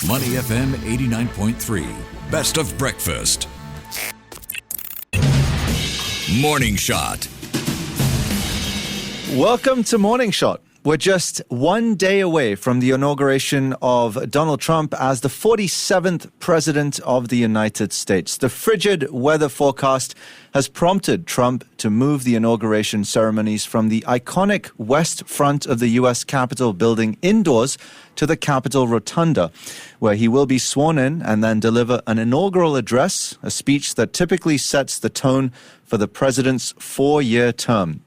Money FM 89.3. Best of breakfast. Morning Shot. Welcome to Morning Shot. We're just one day away from the inauguration of Donald Trump as the 47th President of the United States. The frigid weather forecast has prompted Trump to move the inauguration ceremonies from the iconic west front of the U.S. Capitol building indoors to the Capitol Rotunda, where he will be sworn in and then deliver an inaugural address, a speech that typically sets the tone for the president's four-year term.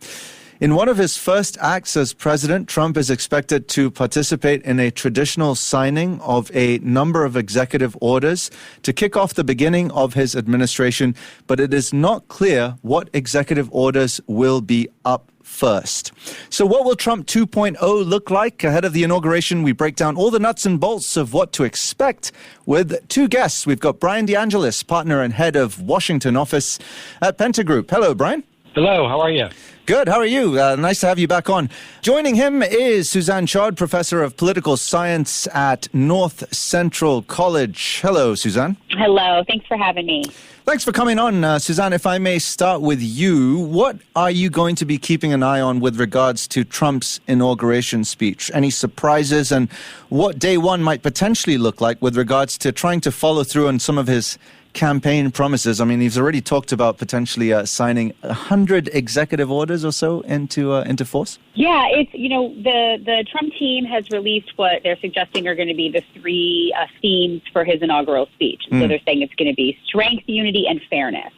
In one of his first acts as president, Trump is expected to participate in a traditional signing of a number of executive orders to kick off the beginning of his administration, but it is not clear what executive orders will be up first. So what will Trump 2.0 look like ahead of the inauguration? We break down all the nuts and bolts of what to expect with two guests. We've got Bryan DeAngelis, partner and head of Washington office at Penta Group. Hello, Bryan. Hello, how are you? Good. How are you? Nice to have you back on. Joining him is Suzanne Chod, professor of political science at North Central College. Hello, Suzanne. Hello. Thanks for having me. Thanks for coming on, Suzanne. If I may start with you, what are you going to be keeping an eye on with regards to Trump's inauguration speech? Any surprises, and what day one might potentially look like with regards to trying to follow through on some of his campaign promises? I mean, he's already talked about potentially signing 100 executive orders or so into force. Yeah, it's, the Trump team has released what they're suggesting are going to be the three themes for his inaugural speech. So they're saying it's going to be strength, unity, and fairness.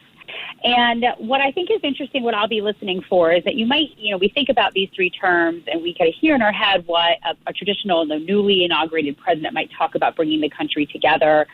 And what I think is interesting, what I'll be listening for, is that you might, we think about these three terms and we kind of hear in our head what a traditional, newly inaugurated president might talk about bringing the country together.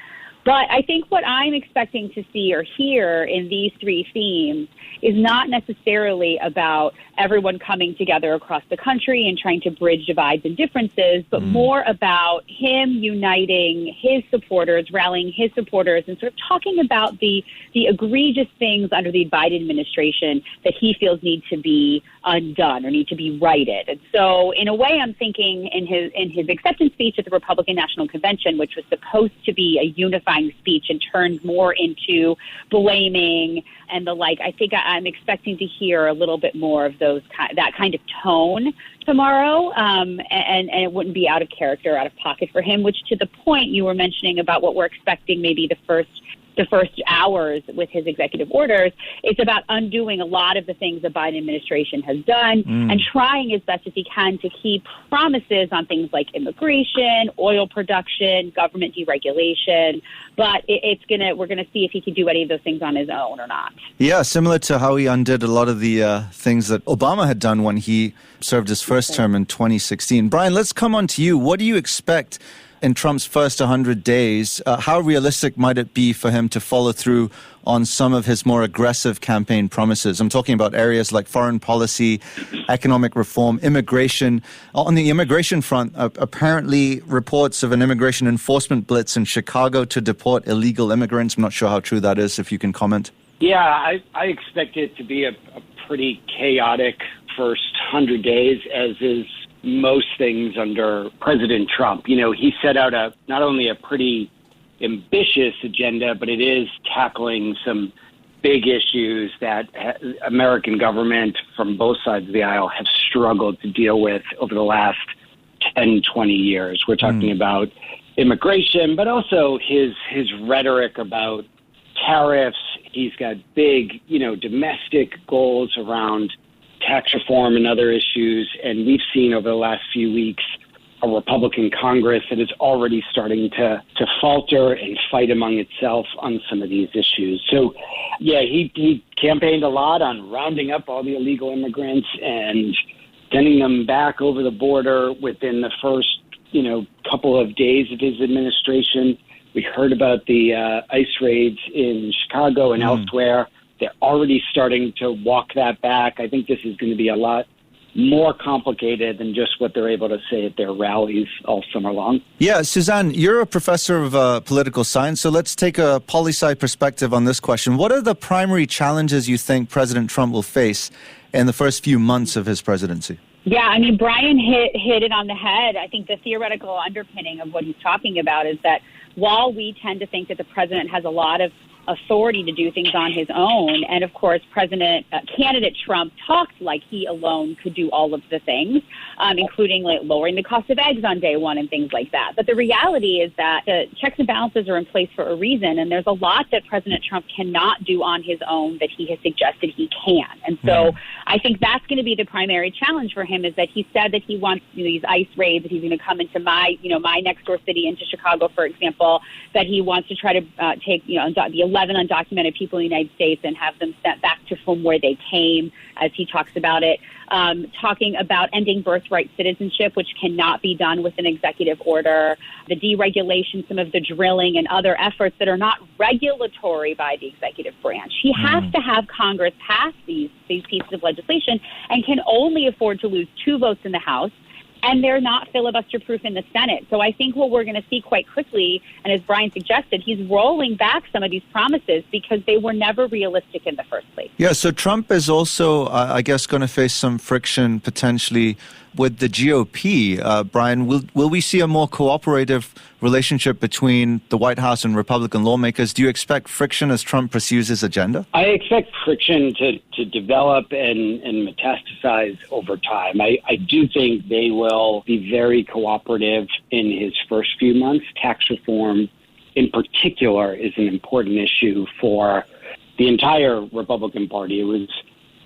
But I think what I'm expecting to see or hear in these three themes is not necessarily about everyone coming together across the country and trying to bridge divides and differences, but more about him uniting his supporters, rallying his supporters, and sort of talking about the egregious things under the Biden administration that he feels need to be undone or need to be righted. And so in a way, I'm thinking in his acceptance speech at the Republican National Convention, which was supposed to be a unifying speech and turned more into blaming and the like, I think I'm expecting to hear a little bit more of that kind of tone tomorrow, and it wouldn't be out of character, out of pocket for him, which to the point you were mentioning about what we're expecting maybe the first hours with his executive orders, it's about undoing a lot of the things the Biden administration has done and trying as best as he can to keep promises on things like immigration, oil production, government deregulation. But we're gonna see if he can do any of those things on his own or not. Yeah, similar to how he undid a lot of the things that Obama had done when he served his first term in 2016. Bryan, let's come on to you. What do you expect in Trump's first 100 days? How realistic might it be for him to follow through on some of his more aggressive campaign promises? I'm talking about areas like foreign policy, economic reform, immigration. On the immigration front, apparently reports of an immigration enforcement blitz in Chicago to deport illegal immigrants. I'm not sure how true that is, if you can comment. Yeah, I expect it to be a pretty chaotic first 100 days, as is most things under President Trump. He set out not only a pretty ambitious agenda, but it is tackling some big issues that American government from both sides of the aisle have struggled to deal with over the last 10, 20 years. We're talking about immigration, but also his rhetoric about tariffs. He's got big, domestic goals around tax reform and other issues. And we've seen over the last few weeks a Republican Congress that is already starting to falter and fight among itself on some of these issues. So, yeah, he campaigned a lot on rounding up all the illegal immigrants and sending them back over the border within the first, couple of days of his administration. We heard about the ICE raids in Chicago and elsewhere. They're already starting to walk that back. I think this is going to be a lot more complicated than just what they're able to say at their rallies all summer long. Yeah, Suzanne, you're a professor of political science, so let's take a poli-sci perspective on this question. What are the primary challenges you think President Trump will face in the first few months of his presidency? Yeah, I mean, Bryan hit it on the head. I think the theoretical underpinning of what he's talking about is that while we tend to think that the president has a lot of authority to do things on his own, and of course, candidate Trump talked like he alone could do all of the things, including like lowering the cost of eggs on day one and things like that. But the reality is that the checks and balances are in place for a reason, and there's a lot that President Trump cannot do on his own that he has suggested he can. And so I think that's going to be the primary challenge for him, is that he said that he wants these ICE raids, that he's going to come into my next door city, into Chicago, for example, that he wants to try to take the 11 undocumented people in the United States and have them sent back to from where they came, as he talks about it, talking about ending birthright citizenship, which cannot be done with an executive order, the deregulation, some of the drilling and other efforts that are not regulatory by the executive branch. He has to have Congress pass these pieces of legislation and can only afford to lose 2 votes in the House, and they're not filibuster-proof in the Senate. So I think what we're going to see quite quickly, and as Bryan suggested, he's rolling back some of these promises because they were never realistic in the first place. Yeah, so Trump is also, I guess, going to face some friction potentially with the GOP. Bryan, will we see a more cooperative relationship between the White House and Republican lawmakers? Do you expect friction as Trump pursues his agenda? I expect friction to develop and metastasize over time. I do think they will be very cooperative in his first few months. Tax reform, in particular, is an important issue for the entire Republican Party. It was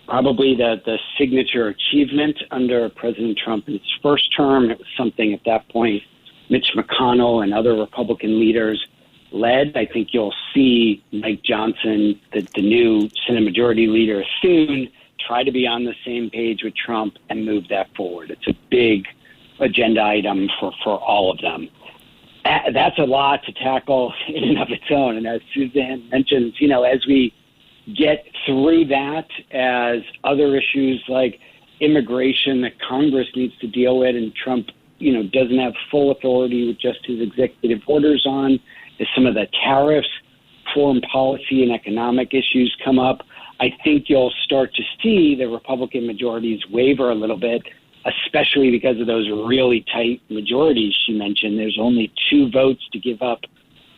probably the signature achievement under President Trump in his first term. It was something at that point Mitch McConnell and other Republican leaders led. I think you'll see Mike Johnson, the new Senate Majority Leader, soon try to be on the same page with Trump and move that forward. It's a big agenda item for all of them. That's a lot to tackle in and of its own. And as Suzanne mentions, as we get through that, as other issues like immigration that Congress needs to deal with, and Trump, doesn't have full authority with just his executive orders on, as some of the tariffs, foreign policy, and economic issues come up, I think you'll start to see the Republican majorities waver a little bit, especially because of those really tight majorities she mentioned. There's only 2 votes to give up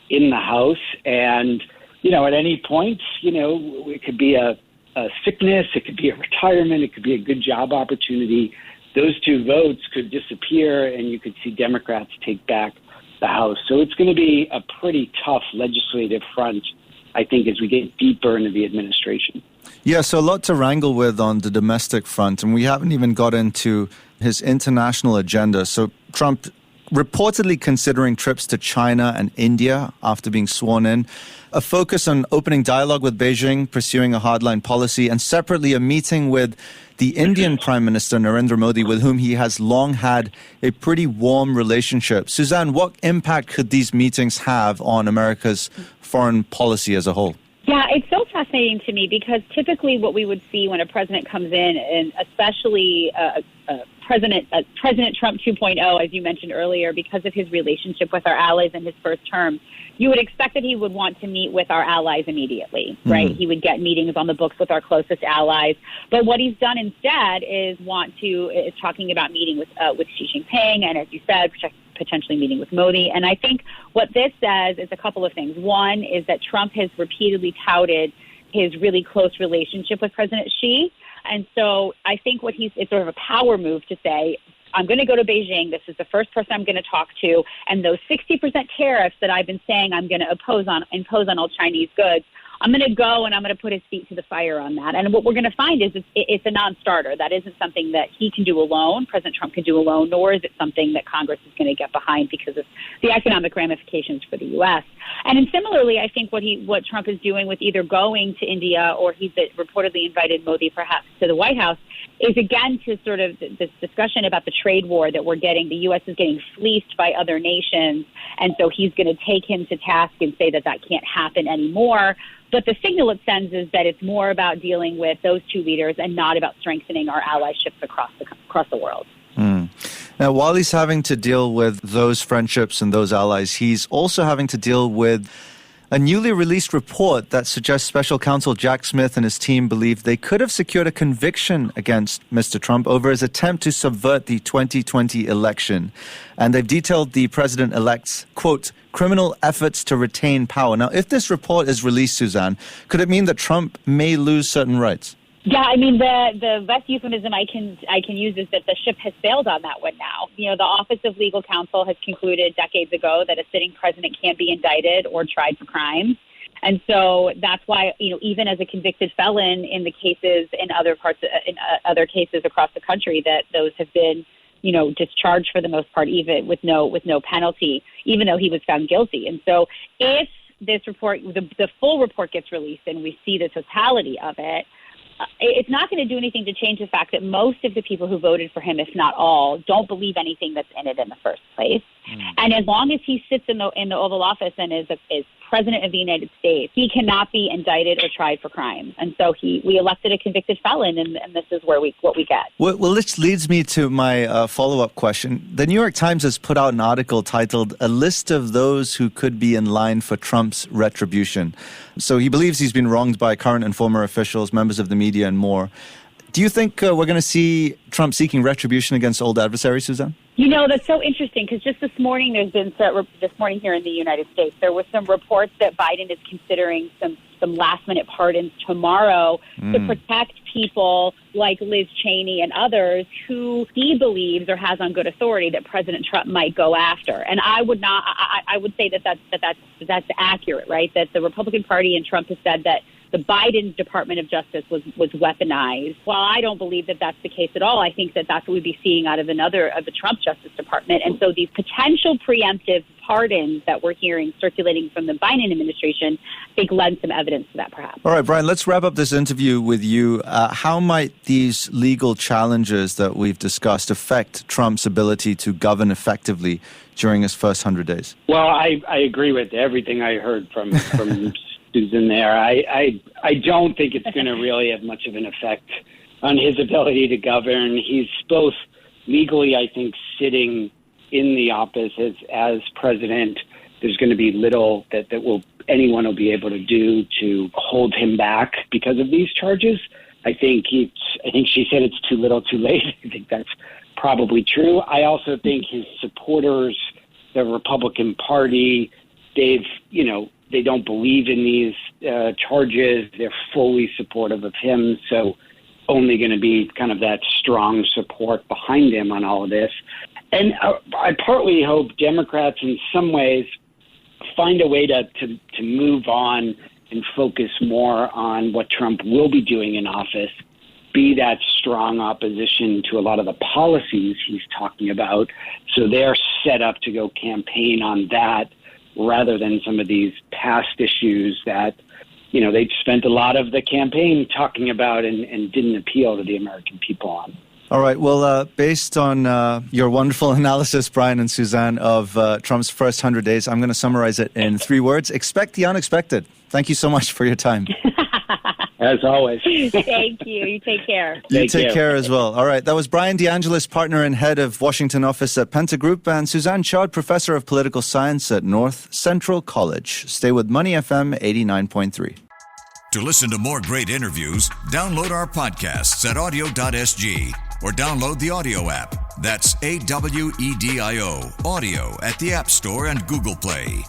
in the House, and at any point, it could be a sickness, it could be a retirement, it could be a good job opportunity. Those 2 votes could disappear, and you could see Democrats take back the House. So it's going to be a pretty tough legislative front, I think, as we get deeper into the administration. Yeah, so a lot to wrangle with on the domestic front, and we haven't even got into his international agenda. So Trump reportedly considering trips to China and India after being sworn in, a focus on opening dialogue with Beijing, pursuing a hardline policy, and separately a meeting with the Indian Prime Minister Narendra Modi, with whom he has long had a pretty warm relationship. Suzanne, what impact could these meetings have on America's foreign policy as a whole? Yeah, it's so fascinating to me because typically what we would see when a president comes in, and especially President Trump 2.0, as you mentioned earlier, because of his relationship with our allies in his first term, you would expect that he would want to meet with our allies immediately, right? He would get meetings on the books with our closest allies. But what he's done instead is talking about meeting with Xi Jinping, and as you said, potentially meeting with Modi. And I think what this says is a couple of things. One is that Trump has repeatedly touted his really close relationship with President Xi. And so I think it's sort of a power move to say, I'm going to go to Beijing. This is the first person I'm going to talk to. And those 60% tariffs that I've been saying I'm going to impose on all Chinese goods, I'm going to go and I'm going to put his feet to the fire on that. And what we're going to find is it's a non-starter. That isn't something that he can do alone, President Trump can do alone, nor is it something that Congress is going to get behind because of the economic ramifications for the U.S. And then similarly, I think what Trump is doing with either going to India or he's reportedly invited Modi perhaps to the White House is again to sort of this discussion about the trade war that we're getting. The U.S. is getting fleeced by other nations, and so he's going to take him to task and say that can't happen anymore. But the signal it sends is that it's more about dealing with those 2 leaders and not about strengthening our allyships across the world. Now, while he's having to deal with those friendships and those allies, he's also having to deal with a newly released report that suggests special counsel Jack Smith and his team believe they could have secured a conviction against Mr. Trump over his attempt to subvert the 2020 election. And they've detailed the president-elect's, quote, criminal efforts to retain power. Now, if this report is released, Suzanne, could it mean that Trump may lose certain rights? Yeah, I mean, the best euphemism I can use is that the ship has sailed on that one now. You know, the Office of Legal Counsel has concluded decades ago that a sitting president can't be indicted or tried for crimes. And so that's why, you know, even as a convicted felon in the cases in other other cases across the country, that those have been, you know, discharged for the most part, even with no penalty, even though he was found guilty. And so if this report, the full report gets released and we see the totality of it, it's not going to do anything to change the fact that most of the people who voted for him, if not all, don't believe anything that's in it in the first place. And as long as he sits in the Oval Office and is president of the United States, he cannot be indicted or tried for crimes. And so we elected a convicted felon, and this is what we get. Well, this leads me to my follow-up question. The New York Times has put out an article titled "A List of Those Who Could Be in Line for Trump's Retribution." So he believes he's been wronged by current and former officials, members of the media, and more. Do you think we're going to see Trump seeking retribution against old adversaries, Suzanne? You know, that's so interesting because just this morning this morning here in the United States, there were some reports that Biden is considering some last-minute pardons tomorrow to protect people like Liz Cheney and others who he believes or has on good authority that President Trump might go after. And I would say that's accurate, right? That the Republican Party and Trump has said that the Biden Department of Justice was weaponized. While I don't believe that that's the case at all, I think that that's what we'd be seeing out of the Trump Justice Department. And so these potential preemptive pardons that we're hearing circulating from the Biden administration, I think lend some evidence to that, perhaps. All right, Bryan, let's wrap up this interview with you. How might these legal challenges that we've discussed affect Trump's ability to govern effectively during his first 100 days? Well, I agree with everything I heard from Susan there. I don't think it's going to really have much of an effect on his ability to govern. He's both legally, I think, sitting in the office as president. There's going to be little that anyone will be able to do to hold him back because of these charges. I think she said it's too little, too late. I think that's probably true. I also think his supporters, the Republican Party, they don't believe in these charges. They're fully supportive of him. So only going to be kind of that strong support behind him on all of this. And I partly hope Democrats in some ways find a way to move on and focus more on what Trump will be doing in office, be that strong opposition to a lot of the policies he's talking about. So they're set up to go campaign on that rather than some of these past issues that, they spent a lot of the campaign talking about and didn't appeal to the American people on. All right. Well, based on your wonderful analysis, Bryan and Suzanne, of Trump's first 100 days, I'm going to summarize it in 3 words. Expect the unexpected. Thank you so much for your time. As always. Thank you. You take care. You take care as well. All right. That was Bryan DeAngelis, partner and head of Washington office at Penta Group, and Suzanne Chod, professor of political science at North Central College. Stay with Money FM 89.3. To listen to more great interviews, download our podcasts at audio.sg or download the audio app. That's AWEDIO, audio at the App Store and Google Play.